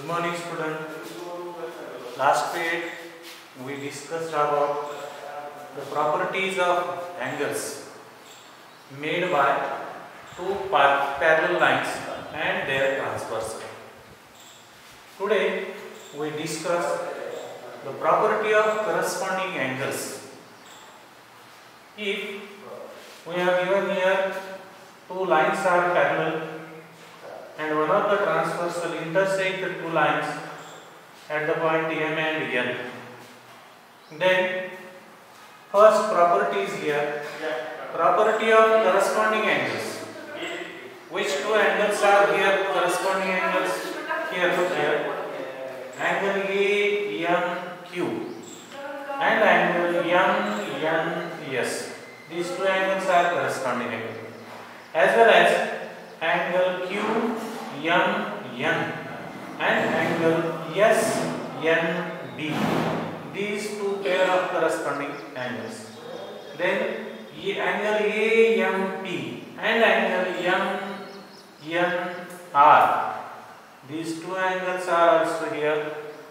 morning, student. Last period we discussed about the properties of angles made by two parallel lines and their transversal. Today we discuss the property of corresponding angles. If we have given here two lines are parallel and one of the transversal intersect the two lines at the point M and N, then first property is here, property of corresponding angles. Which two angles are here corresponding angles? Here, look here, angle AMQ and angle MNS. These two angles are corresponding angles, as well as angle QMN and angle SNB. These two pair of corresponding angles. Then angle AMP and angle MNR. These two angles are also here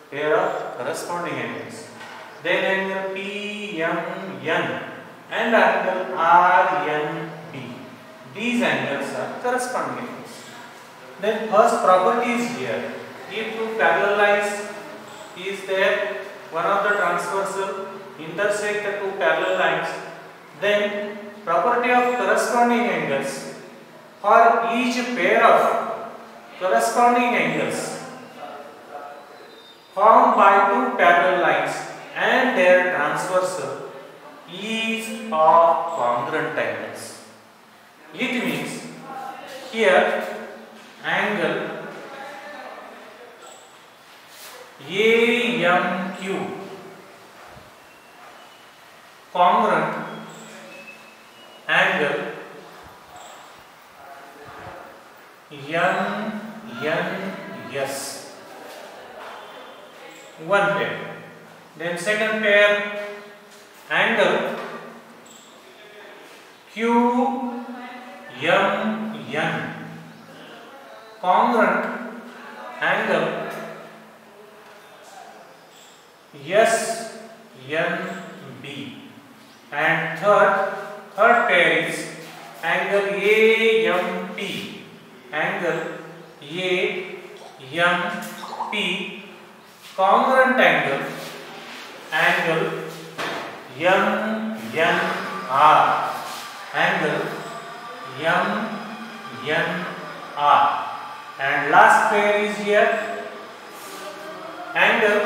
pair of corresponding angles. Then angle PMN and angle RNB. These angles are corresponding angles. Then first property is here. If two parallel lines is there, one of the transversal intersect the two parallel lines, then property of corresponding angles, for each pair of corresponding angles formed by two parallel lines and their transversal is of congruent angles. It means here angle AMQ congruent angle MNS, one pair. Then second pair angle QMN congruent angle SNB, and third pair is angle AMP congruent angle MNR, and last pair is here angle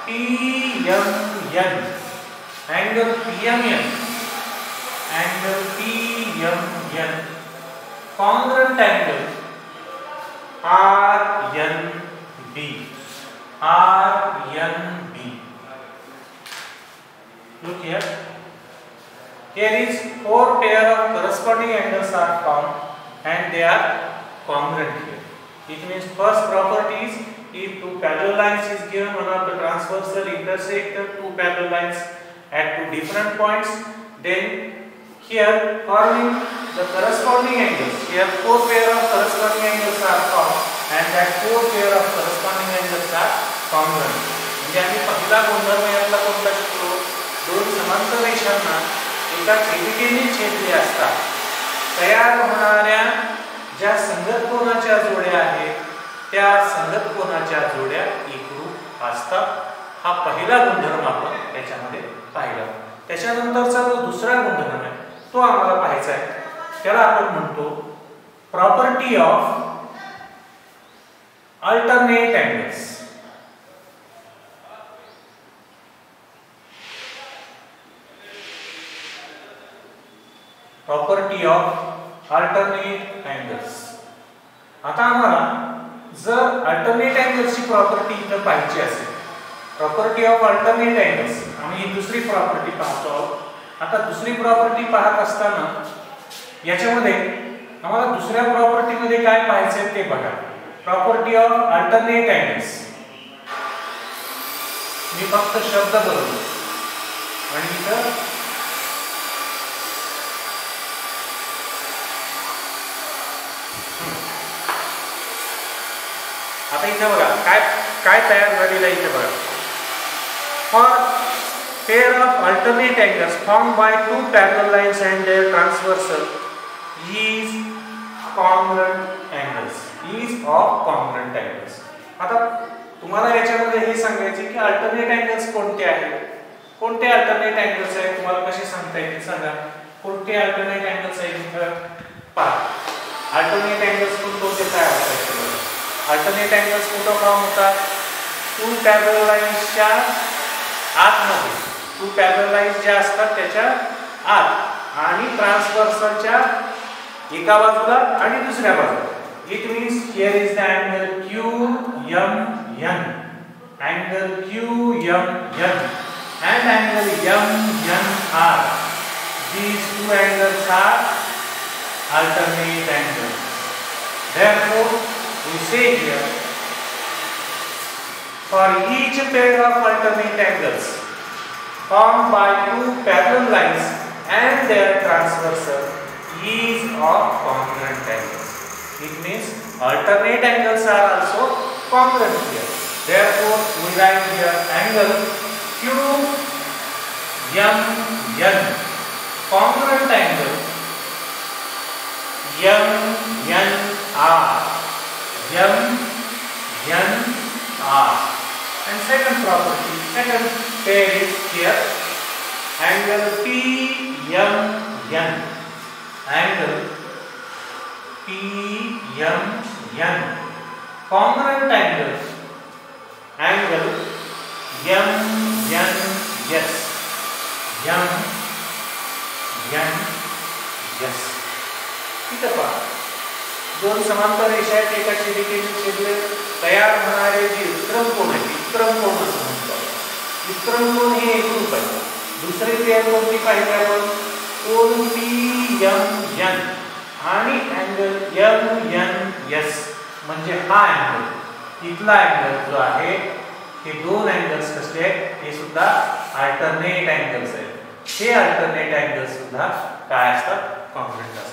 PMN congruent angle RNB. Look here. Here is four pair of corresponding angles are found and they are congruent here. It means first property is, if two parallel lines is given, one of the transversal intersect the two parallel lines at two different points, then here forming the corresponding angles, here four pair of corresponding angles are found and that four pair of corresponding angles are congruent. म्हणजे आम्ही पहिला गुणधर्म यातला कोणता शिकलो? दोन समांतर रेषांना एका छेदिकेने छेदले असता तयार होणाऱ्या ज्या संगत कोनाच्या जोड्या आहेत त्या संगत कोनाच्या जोड्या एकरूप असतात. हा पहिला गुणधर्म आपण त्याच्यामध्ये पाहिला. त्याच्यानंतरचा जो दुसरा गुणधर्म आहे तो आम्हाला पाहायचा आहे. त्याला आपण म्हणतो property of alternate angles. Property of alternate angles. आता आम्हाला जर अल्टरनेट अँगल्सची प्रॉपर्टी इथं पाहिजे असेल, प्रॉपर्टी ऑफ अल्टरनेट अँगल्स, आम्ही ही दुसरी प्रॉपर्टी पाहतो. आता दुसरी प्रॉपर्टी पाहत असताना याच्यामध्ये आम्हाला दुसऱ्या प्रॉपर्टी मध्ये काय पाहायचे ते बघा. Property of alternate angles. मी फक्त शब्द बदलतो आणि इथं आता आता इथे बघा काय काय तयार झालेलं आहे इथे बघा. For pair of alternate angles formed by two parallel lines and their transversal is congruent angles. Is of congruent angles. आता तुम्हाला याच्यामध्ये हे सांगायचे की अल्टरनेट अँगल्स कोणते आहेत, कोणते अल्टरनेट अँगल्स आहेत, तुम्हाला कसे सांगता येतील सांगा. कोणते अल्टरनेट अँगल्स आहेत इथं पहा. अल्टरनेट अँगल्स कोणते काय होतात. अल्टरनेट अँगल्स कुठं फॉर्म होतात. टू पॅरलल लाईन्सच्या आतमध्ये, टू पॅरलल लाईन्स ज्या असतात त्याच्या आत आणि ट्रान्सव्हर्सलच्या एका बाजूला आणि दुसऱ्या बाजूला. It means here is the angle QMN, angle QMN and angle MNR. These two angles are alternate angles. Therefore, we say here for each pair of alternate angles formed by two parallel lines and their transversal is of congruent angles. It means alternate angles are also congruent here. Therefore, we write here angle QMN, congruent angle MNR, MNR. And second property, second pair is here angle PMN, angle PMN, congruent angle MNS, MNS. इथे पहा दोन समांतर रेषा आहेत, एका छेदिकेने छेदले तयार होणारे जे विक्रम कोण आहे, विक्रम कोण असं म्हणतो. विक्रम कोण हे एकरूप आहे. दुसरी पेअर कोणती पाहिजे आपण, कोन PMN आणि अँगल MNS म्हणजे हा अँगल, इथला अँगल जो आहे. हे दोन अँगल्स कसले आहेत, हे सुद्धा अल्टरनेट अँगल्स आहेत. हे अल्टरनेट अँगल्स सुद्धा काय असतात, कॉन्ग्रुएंट असतात.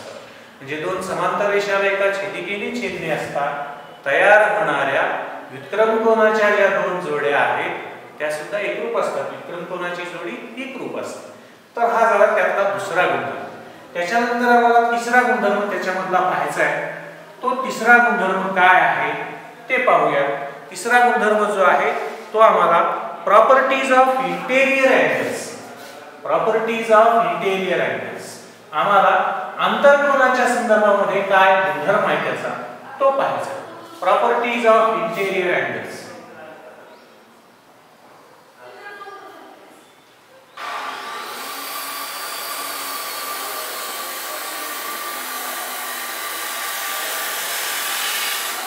म्हणजे दोन समांतर रेषाला एका छेदिकेने छेदणे असतात तयार होणाऱ्या विक्रम कोनाच्या ज्या दोन जोड्या आहेत त्या सुद्धा एकरूप असतात. विक्रम कोनाची जोडी एकरूप असते. तर हा झाला त्यातला दुसरा गुणधर्म. त्याच्यानंतर आम्हाला तिसरा गुणधर्म त्याच्यामधला पाहायचा आहे. तो तिसरा गुणधर्म काय आहे ते पाहूया. तिसरा गुणधर्म जो आहे तो आम्हाला properties of interior angles, properties of interior angles, आम्हाला अंतर्कोनाच्या संदर्भामध्ये काय गुणधर्म आहे त्याचा तो पाहायचा. Properties of interior angles.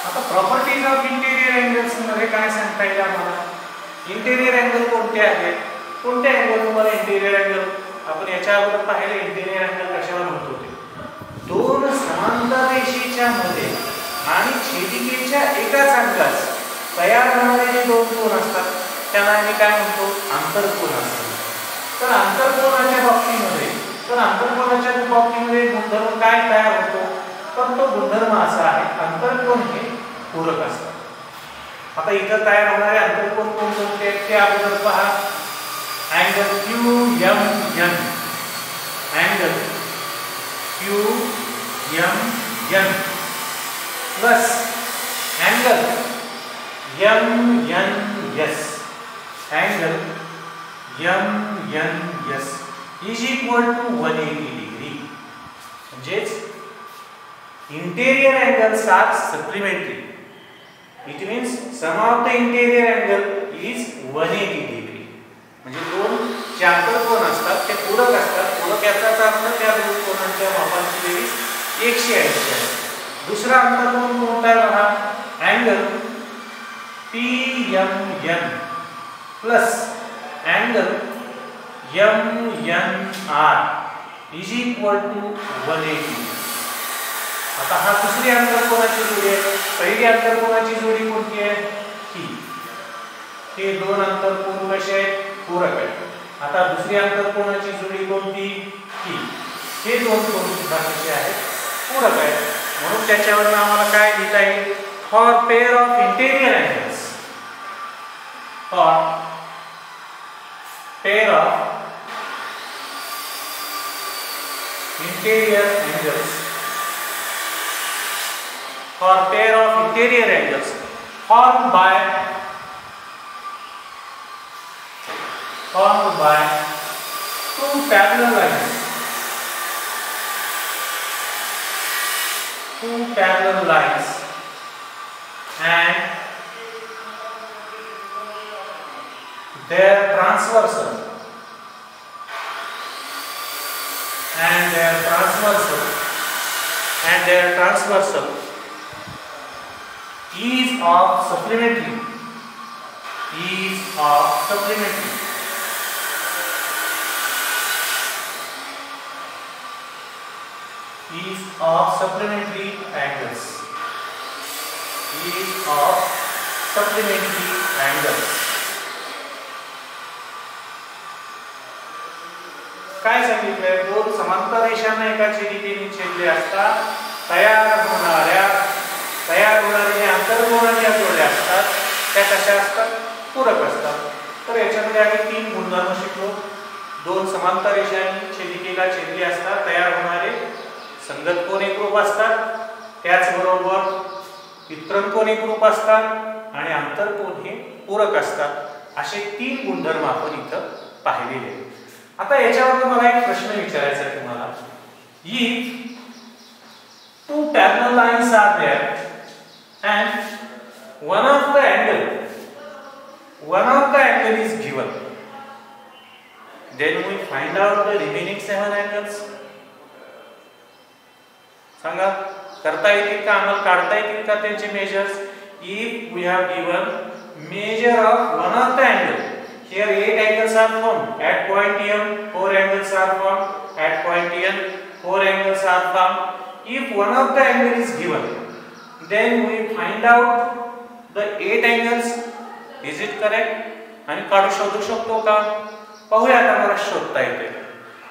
आता प्रॉपर्टीज ऑफ इंटेरियर अँगल्स मध्ये काय सांगता येईल आम्हाला. इंटेरियर अँगल कोणते आहेत, कोणते अँगल तुम्हाला इंटेरियर अँगल आपण याच्या अगोदर पाहिले. इंटेरियर अँगल कशाला म्हणतो ते दोन समांतर रेषेच्या मध्ये आणि छेदिकेच्या एकाच अंगास तयार होणारे जे दोन कोन असतात त्यांना आम्ही काय म्हणतो, आंतरकोन असतात. तर आंतरकोनाच्या बाबतीमध्ये गुणधर्म काय तयार होतो, तर तो गुणधर्म असा आहे आंतरकोन हे पूरक असतात. आता इथं तयार होणारे आंतरकोन कोणते आहेत ते अगोदर पहा. Angle QMN, angle QMN plus angle MNS, angle MNS is equal to 180 degree. म्हणजेच interior angles are supplementary. It means sum of the interior angle is 180 degree. म्हणजे दोन जे आंतरकोन असतात ते पूरक असतात. पूरक याचा अर्थ त्या दोन कोनांच्या मापांची बेरीज 180 आहे. दुसरा अंतरकोन कोणता आहे बघा, angle PMN plus angle MNR is equal to 180. आता हा दुसरी अंतरकोनाची जोडी आहे. पहिली अंतरकोनाची जोडी कोणती आहे, ही. हे दोन अंतरकोन कसे आहेत, पूरक आहेत. आता दुसरी अंतरकोनाची जोडी कोणती, ही. हे दोन कोन सुद्धा कसे आहेत, पूरक आहेत. म्हणून त्याच्यावर आम्हाला काय लिहिता येईल, for pair of interior angles, for pair of interior angles, for pair of interior angles formed by two parallel lines, and their transversal is of supplementary angles. काय सांगितले? दोन समांतर रेषांना एका छेदिकेने छेदले असता तयार होणाऱ्या आंतरकोनाच्या जोड्या असतात त्या कशा असतात? पूरक असतात. तर याच्यामध्ये आम्ही तीन गुणधर्म शिकलो. दोन समांतर रेषांनी छेदिकेला छेदली असता तयार होणारे संगत कोन एकरूप असतात, त्याचबरोबर वितरण कोन एकरूप असतात आणि आंतरकोन हे पूरक असतात. असे तीन गुणधर्म आपण इथं पाहिलेले. आता याच्यावर मला एक प्रश्न विचारायचा आहे तुम्हाला. If two parallel lines are there and one of the angle is given, then we find out the remaining 7 angles. सांगा, करता येतील का? आम्हाला काढता येतील का त्यांचे measures? If we have given measure of one of the angle, here 8 angles are formed at point M, 4 angles are formed at point N, 4 angles are formed. If one of the angle is given, then we find out the 8 angles. Is it correct? आणि शोधू शकतो का? पाहूया आता मला शोधता येते.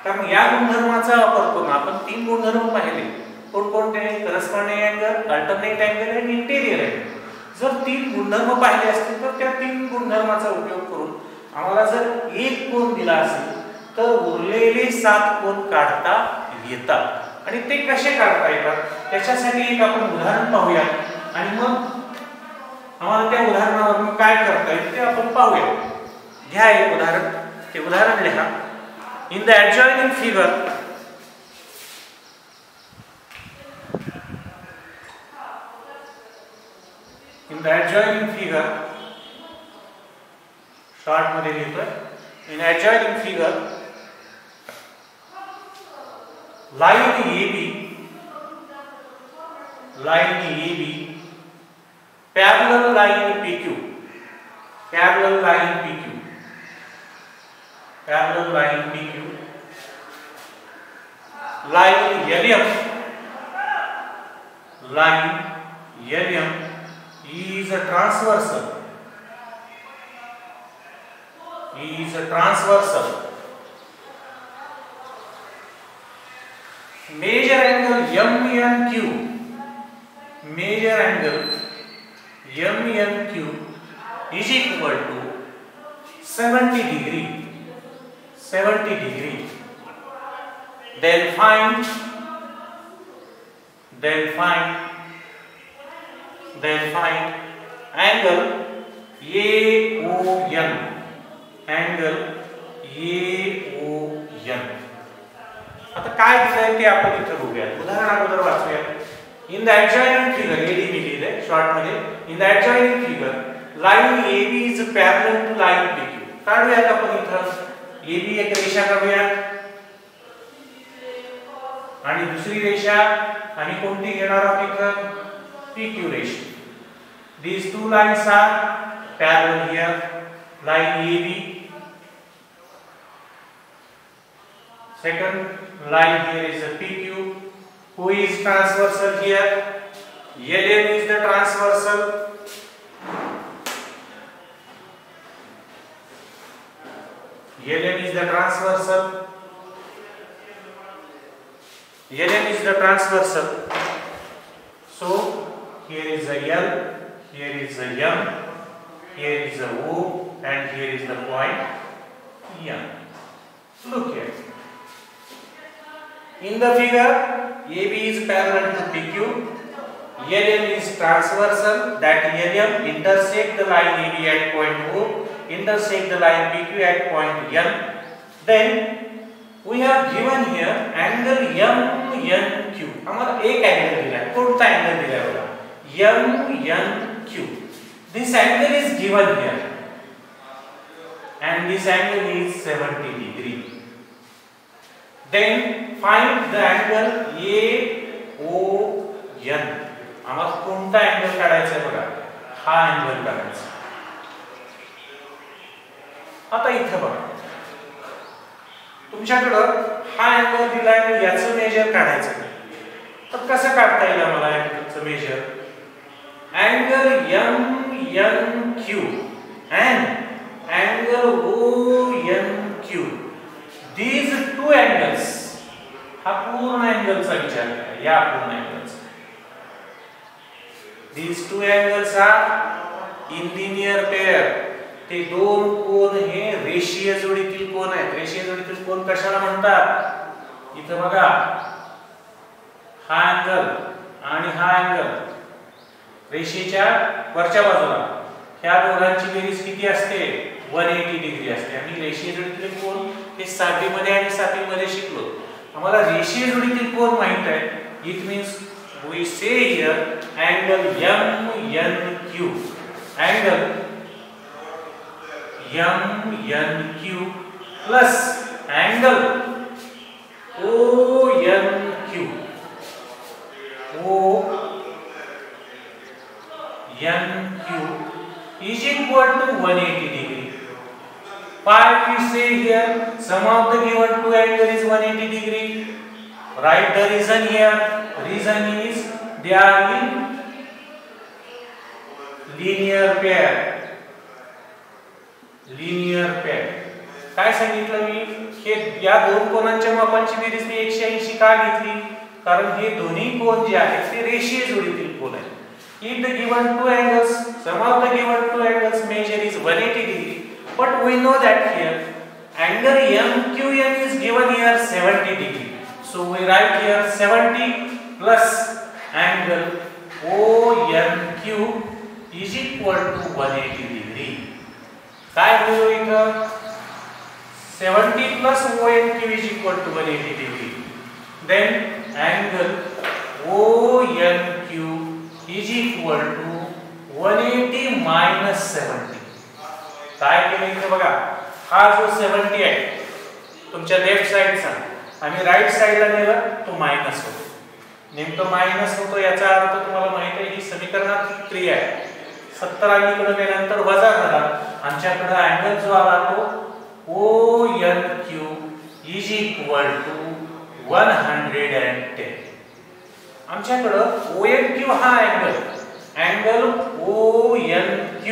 कारण या गुणधर्माचा वापर करून आपण तीन गुणधर्म पाहिले. कोणकोणते? करस्पॉन्डिंग अँगल, अल्टरनेट अँगल आणि इंटेरियर अँगल. जर तीन गुणधर्म पाहिले असतील तर त्या तीन गुणधर्माचा उपयोग करून आम्हाला जर एक कोन दिला असेल तर उरलेले 7 कोन काढता येतात. आणि ते कसे काढता येतात त्याच्यासाठी एक आपण उदाहरण पाहूया आणि मग आम्हाला त्या उदाहरणावरून काय करता येईल ते आपण पाहूया. घ्या एक उदाहरण. ते उदाहरण लिहा. इन द adjoining figure शॉर्ट मध्ये लिहितोय. इन adjoining figure line AB parallel line PQ line LM is a transversal major angle MENQ is equal to 70 degree. Then find angle AON. आता काय दिलंय ते आपण इथे बघूया. उदाहरण अगोदर वाचूया. In the adjoining figure AD मी लिहिले शॉर्ट मध्ये. In the adjoining figure line AB is parallel to line PQ. काढूयात आपण इथं AB एक रेषा काढूया आणि दुसरी रेषा आम्ही कोणती घेणार आहोत इथं? PQ रेषा. These two lines are parallel here. Line AB, second line here is a PQ. Who is transversal here? LM is the transversal. LM is the transversal. So here is a L, here is a M, here is a O, and here is the point M. Look here. In the figure, AB is parallel to PQ. LM is transversal, that LM intersect the line AB at point O, intersect the line PQ at point N. Then we have given here angle MNQ. हमारा एक angle दिया है, कौन सा angle दिया है? MNQ. This angle is given here, and this angle is 70 degree. Then find the angle AON. आम्हाला कोणता अँगल काढायचा आहे बघा, हा अँगल काढायचा. आता इथे बघा, तुमच्याकडे हा अँगल दिलाय आणि याचं मेजर काढायचं आहे. तर कसं काढता येईल आम्हाला अँगलचं measure? Angle MNQ and angle ONQ, these two angles, हा पूर्ण अँगलचा विचार करा, या पूर्ण अँगलचा. These two angles are in linear pair. ते दोन कोन हे रेषीय जोडीतील कोन आहेत. रेषीय जोडीतील कोन कशाला म्हणतात? इथे बघा, हा अँगल आणि हा अँगल रेषेच्या वरच्या बाजूला, ह्या दोघांची बेरीज किती असते? 180 डिग्री असते. आम्ही रेषीय जोडीतील कोन हे 6वी मध्ये आणि 7वी मध्ये शिकलो. आम्हाला रेषीय जोडीतील कोन माहित आहे. It means we say here angle MNQ, angle MNQ plus angle ONQ, ONQ is equal to 180 degree. Why we say here sum of the given two angle is 180 degree? Write the reason here. Reason is they are in linear pair. Linear pair. काय सांगितलं मी? हे या दोन कोनांच्या मापांची berries मी 180 का घेतली? कारण हे दोन्ही कोन जे आहेत ते रेषीय जोडीतील कोन आहेत. If the given two angles, sum of the given two angles measure is 180 degree, but we know that here angle MQN is given here 70 degree. So we write here 70 plus angle ONQ is equal to 180 degree. काय होईल इथं? 70 plus ONQ is equal to 180 degree. Then angle ONQ is equal to 180 minus 70. काय केलं इथे बघा, हा जो 70 आहे तुमच्या लेफ्ट साइडचा आणि राइट साइडला नेला तो मायनस होतो. नेमकं मायनस होतो याचा अर्थ तुम्हाला माहिती आहे, ही समीकरणात क्रिया आहे. 70 अलीकडे नेल्यानंतर वजा झाला, आमच्याकडे अँगल जो आला तो ONQ is equal to 110. आमच्याकडे ONQ हा angle ONQ,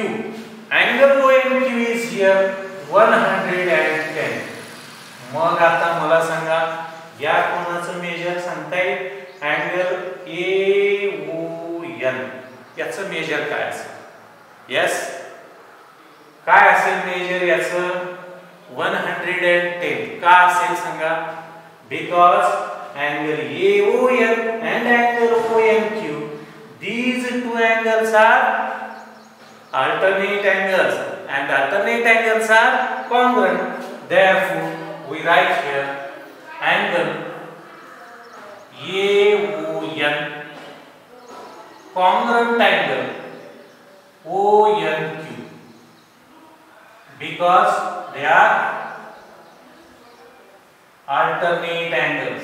angle ONQ is here 110. मग आता मला सांगा या कोनाचं मेजर सांगता येईल? अँगल AON याचं मेजर काय असेल? यस, काय असेल मेजर याचं? 110. का असेल सांगा? Because angle AON and angle ONQ, these two angles are alternate angles and alternate angles are congruent. Therefore we write here angle AON congruent angle ONQ because they are alternate angles.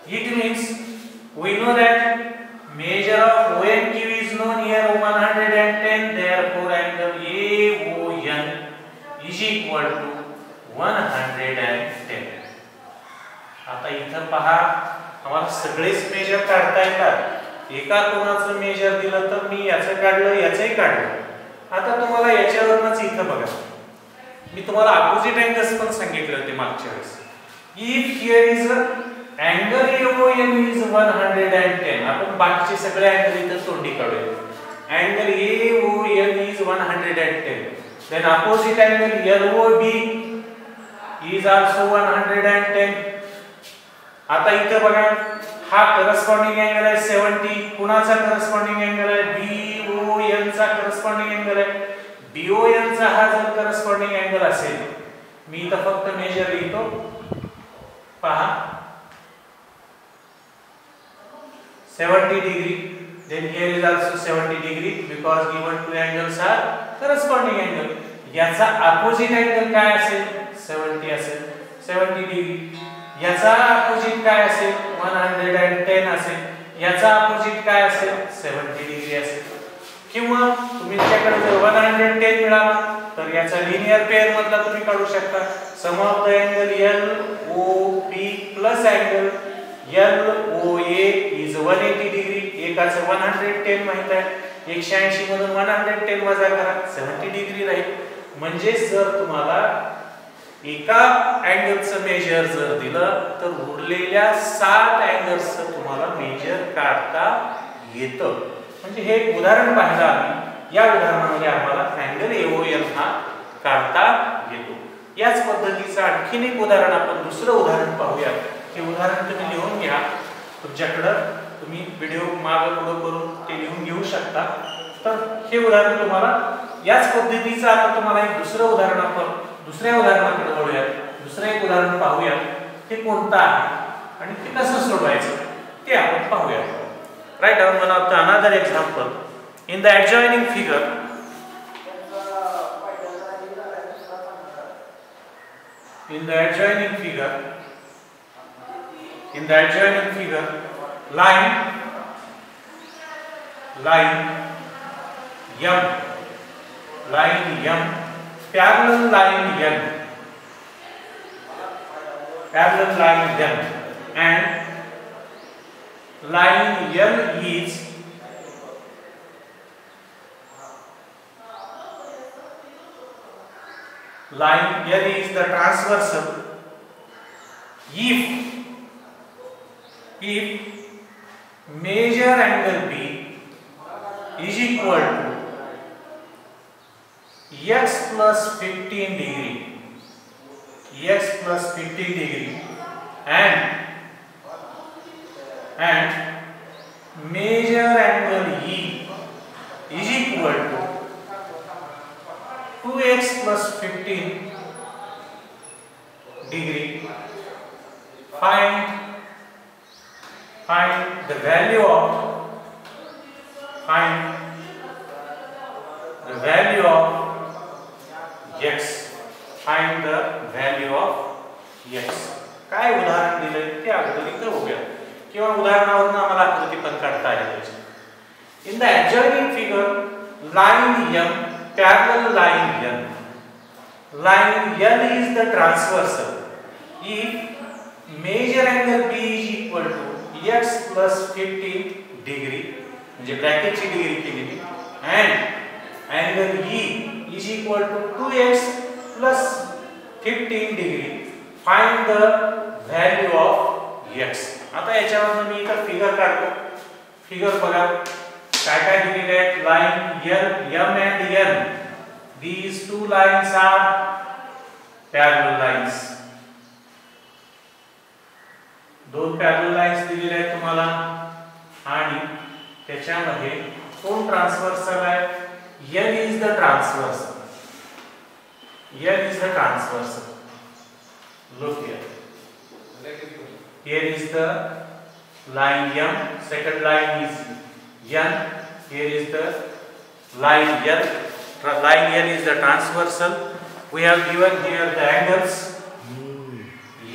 It means we know that measure of ONQ is known here 110. Therefore angle AON is equal to 110. आता इथं पहा, आम्हाला सगळेच major काढता येतात. एका कोनाचं major दिलं तर मी याचं काढलं, याचंही काढलं. आता तुम्हाला याच्यावरूनच इथं बघा, मी तुम्हाला अपोजिट अँगल्स पण सांगितले होते मागच्या वेळेस. If here is angle AOM is 110. आपण बाकीचे सगळे अँगल इथे तोंडी काढूया. Angle AOM is 110. Then opposite angle LOB is also 110. आता इथे बघा हा करस्पॉन्डिंग अँगल आहे 70. कुणाचा करस्पॉन्डिंग अँगल आहे? BON चा करस्पॉन्डिंग अँगल आहे. BON चा हा जर करस्पॉन्डिंग अँगल असेल, मी इथं फक्त मेजर लिहितो. पहा 70 degree. Then here is also 70 degree because given two angles are corresponding angle. याचा ऑपोजिट अँगल काय असेल? 70 असेल. 70 डिग्री. याचा ऑपोजिट काय असेल? 110 असेल. याचा ऑपोजिट काय असेल? 70 डिग्री असेल. किंवा तुमच्याकडे जर 110 मिळाला तर याचा लिनियर पेअर मधला तुम्ही काढू शकता. Sum of the angle LOP plus angle LOA is 180 degree. एकाचं 110 माहित आहे. 180 मधून 110 वजा करा 70 डिग्री राहील. म्हणजे जर तुम्हाला एका अँगलचं मेजर जर दिलं तर उरलेल्या 7 अँगल्सचं तुम्हाला मेजर काढता येतं. म्हणजे हे एक उदाहरण पाहिलं आम्ही. या उदाहरणामध्ये आम्हाला अँगल AOM हा काढता येतो. याच पद्धतीचं आणखीन एक उदाहरण आपण दुसरं उदाहरण पाहूया. हे उदाहरण तुम्ही लिहून घ्या. तुमच्याकडं तुम्ही व्हिडिओ मागे पुढे करून ते लिहून घेऊ शकता. तर हे उदाहरण तुम्हाला याच पद्धतीचं आता तुम्हाला एक दुसरं उदाहरण आपण दुसऱ्या उदाहरणाकडे वळूया. दुसरं एक उदाहरण पाहूया. ते कोणतं आहे आणि ते कसं सोडवायचं ते आपण पाहूया. Write down one of the another example in the adjoining figure. In the adjoining figure, line M, parallel line N, and line L is the transversal. If major angle B is equal to x plus 15 degree, and major angle E is equal to 2x plus 15 degree, find the value of x. Find the value of x. काय उदाहरण दिले ते अगोदर इथे बघूया किंवा उदाहरणावरून आम्हाला आकृती पण काढता येईल. In the adjoining figure, line M parallel line N. Line N is the transversal. If major angle B is equal to x plus 15 degree, म्हणजे ब्रॅकेटची डिग्री केलेली, and angle E is equal to 2x plus 15 degree, find the value of x. आता याच्यावरून मी इथं figure काढतो. Figure बघा काय काय दिलेले आहेत. Line M and N, these two lines are parallel lines. दोन पॅरलल लाइन्स दिलेले आहेत तुम्हाला आणि त्याच्यामध्ये कोण ट्रान्सव्हर्सल आहे? N is the transversal. Look here. Here is the line M. Second line is N. Here is the line L. Line L is the transversal. We have given here the angles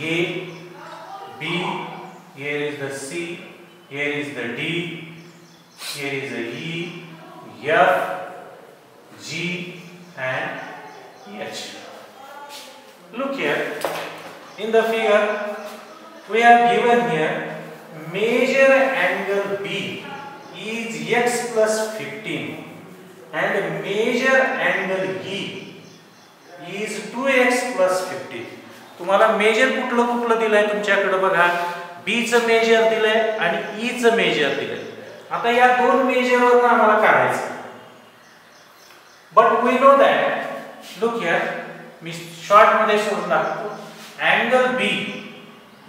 A, B. Here is the C. Here is the D. Here is the E, F, G and H. Look here. In the figure, we have given here major angle B is x plus 15 and major angle E is 2x plus 15. तुम्हाला major कुठलं दिलंय तुमच्याकडे बघा. b चं major दिलंय आणि e चं major दिलंय. आता या दोन मेजरवरून आम्हाला काढायचं. But we know that, look here, मी शॉर्ट मध्ये सोडून दाखवतो. Angle b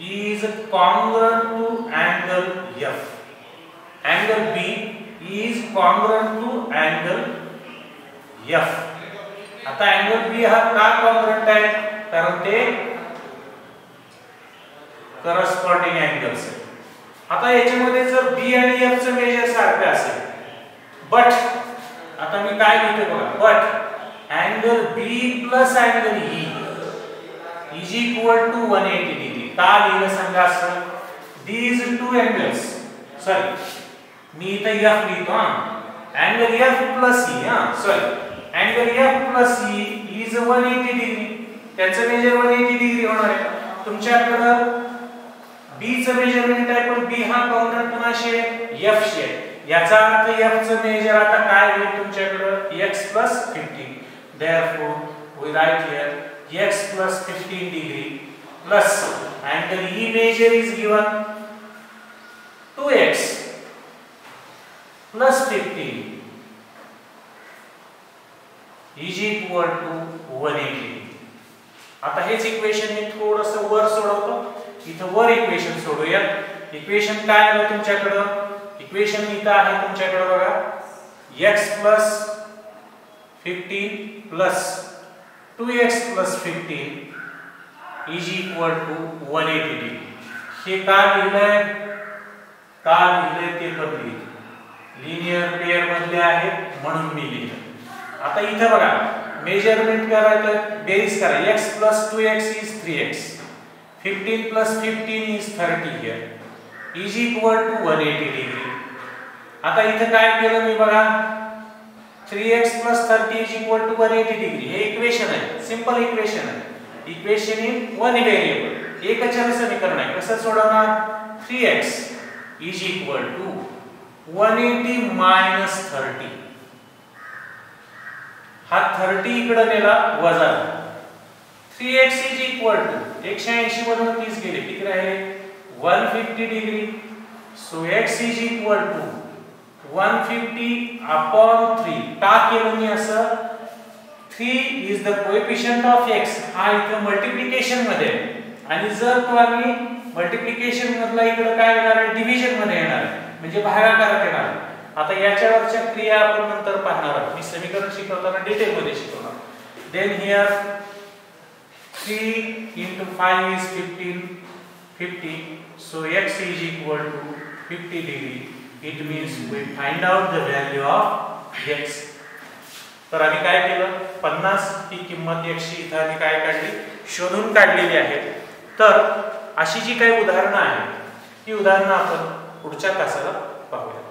is congruent to angle f. Angle b is congruent to angle f. आता angle b हा का congruent आहे? कारण ते corresponding angles आहे. आता याच्यामध्ये जर b आणि f चे मेजर सारखे असेल, बट आता मी काय लिहितो बघा, but angle b plus angle e is equal to 180 degree. का लिहिलं सांगा असं? These two angles, सॉरी मी इथे f लिहितो हा, angle f plus e, हा sorry, angle f plus e is 180 degree. त्याचं मेजर 180 डिग्री होणार आहे. तुमच्याकडे b चं मेजरमेंट आहे, पण b हा कॉन्ग्रुएंट कोणाशी आहे? f शी आहे. याचा अर्थ f चं मेजर आता काय होईल तुमच्याकडे? x plus 15. Therefore we write here x plus 15 degree plus angle e measure is given 2x plus 15 is equal to 180. आता हेच इक्वेशन मी थोडंसं वर सोडवतो. इथं वर इक्वेशन सोडूया. इक्वेशन काय आलं तुमच्याकडं? इक्वेशन इथं आहे तुमच्याकडे बघा, x plus 15 plus 2x plus 15 is equal to 180 degree. हे का लिहिलंय? का लिहिलंय ते पण लिहिलं. लिनियर पेयर मधले आहे म्हणून मी लिहिलं. आता इथं बघा, मेजरमेंट करायचं, बेरीज करा. x plus 2x is 3x. 15 plus 15 is 30 here. is equal to 180 degree. आता इथं काय केलं मी बघा, 3x plus 30 is equal to 180 degree. हे इक्वेशन आहे, सिंपल इक्वेशन आहे. इक्वेशन इन वन व्हेरिएबल, एक चल समीकरण आहे. कसं सोडवणार? 3x is equal to 180 minus 30. हा 30 इकडे नेला वजा. 3x is equal to 180 मधून 30 गेले, किती राहिले? 150 degree. So x is equal to 150 upon 3. का केलं मी असं? 3 is the coefficient of x. हा इथं मल्टिप्लिकेशन मध्ये आहे, आणि जर तो आम्ही मल्टिप्लिकेशन मधला इकडे काय येणार आहे? डिव्हिजन मध्ये येणार आहे, म्हणजे भागाकारात येणार आहे. आता याच्यावरच्या क्रिया आपण नंतर पाहणार आहोत. मी समीकरण शिकवताना डिटेल मध्ये शिकवणार. Then here 3 into 5 is 50. So x is equal to 50 degree. It means we find out the value of x. तर आम्ही काय केलं? 50 ही किंमत x ची इथं आम्ही काय काढली? शोधून काढलेली आहे. तर अशी जी काही उदाहरणं आहेत, ही उदाहरणं आपण पुढच्या तासाला पाहूया.